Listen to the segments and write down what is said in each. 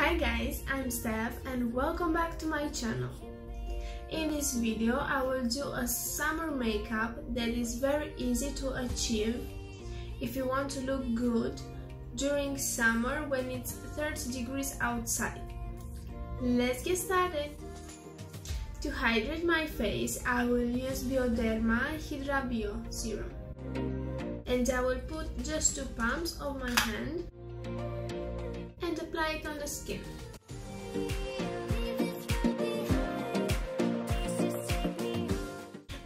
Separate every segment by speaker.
Speaker 1: Hi guys, I'm Steph and welcome back to my channel. In this video I will do a summer makeup that is very easy to achieve if you want to look good during summer when it's 30 degrees outside. Let's get started! To hydrate my face I will use Bioderma HydraBio serum. And I will put just 2 palms of my hand and apply it on the skin.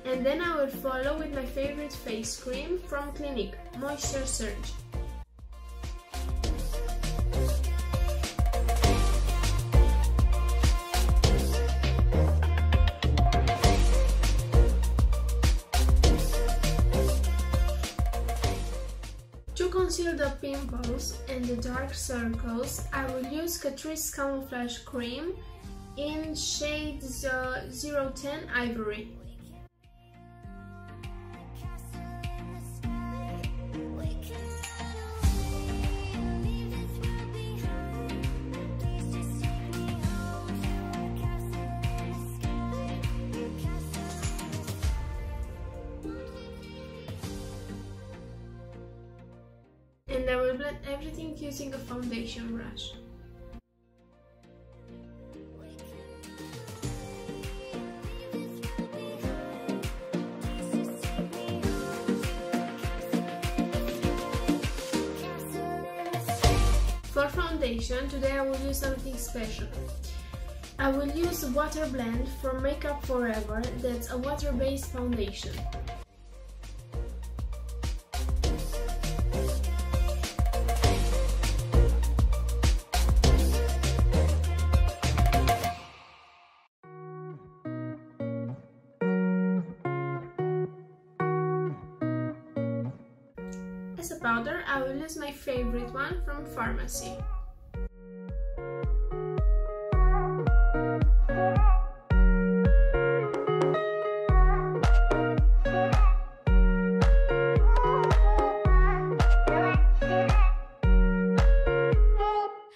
Speaker 1: And then I will follow with my favorite face cream from Clinique, Moisture Surge. To conceal the pimples and the dark circles, I will use Catrice Camouflage cream in shades 010 Ivory. And I will blend everything using a foundation brush. For foundation, today I will use something special. I will use a water blend from Makeup Forever that's a water-based foundation. As a powder, I will use my favorite one from Farmasi.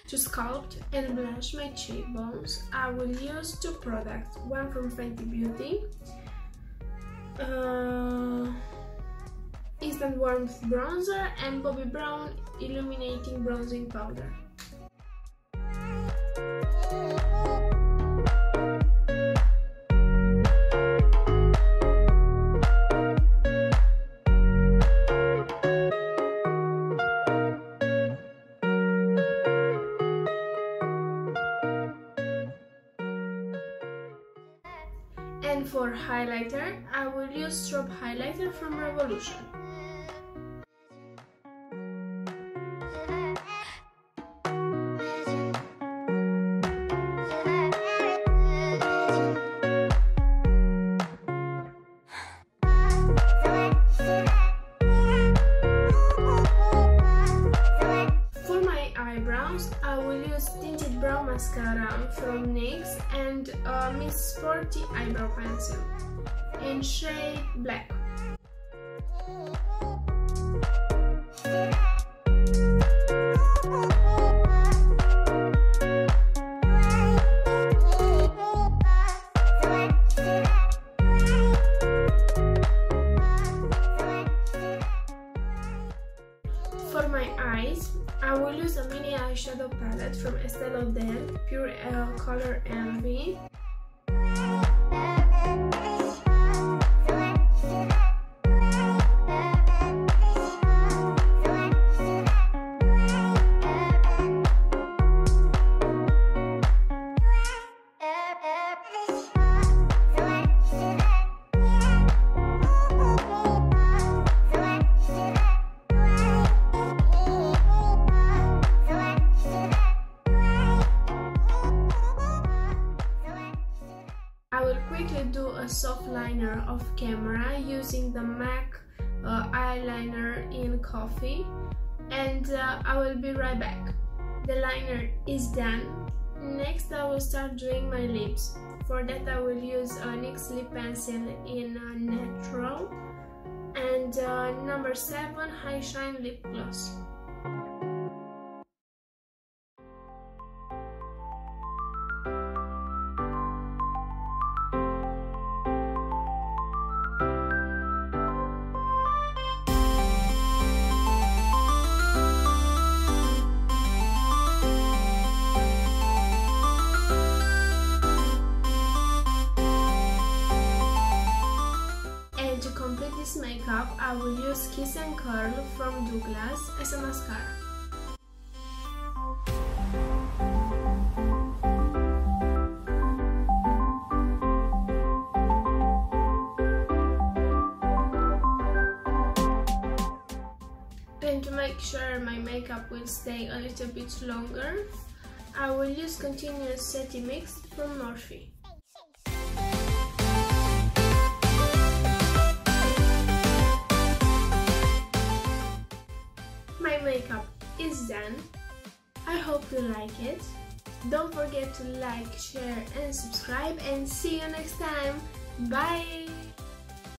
Speaker 1: To sculpt and blush my cheekbones, I will use 2 products, one from Fenty Beauty, Instant Warmth Bronzer, and Bobbi Brown Illuminating Bronzing Powder. And for highlighter, I will use Strobe highlighter from Revolution. For my eyebrows, I will use Tinted Brow Mascara from NYX and Miss Sporty Eyebrow Pencil in shade Black. For my eyes, I will use a mini eyeshadow palette from Estee Lauder, Pure Color Envy. I will quickly do a soft liner off camera using the MAC eyeliner in Coffee, and I will be right back. The liner is done. Next I will start doing my lips. For that I will use a NYX lip pencil in Natural and number 7 High Shine Lip Gloss. and Curl from Douglas as a mascara. And to make sure my makeup will stay a little bit longer, I will use Continuous Setting Mix from Morphe. My makeup is done. I hope you like it. Don't forget to like, share and subscribe, and see you next time. Bye!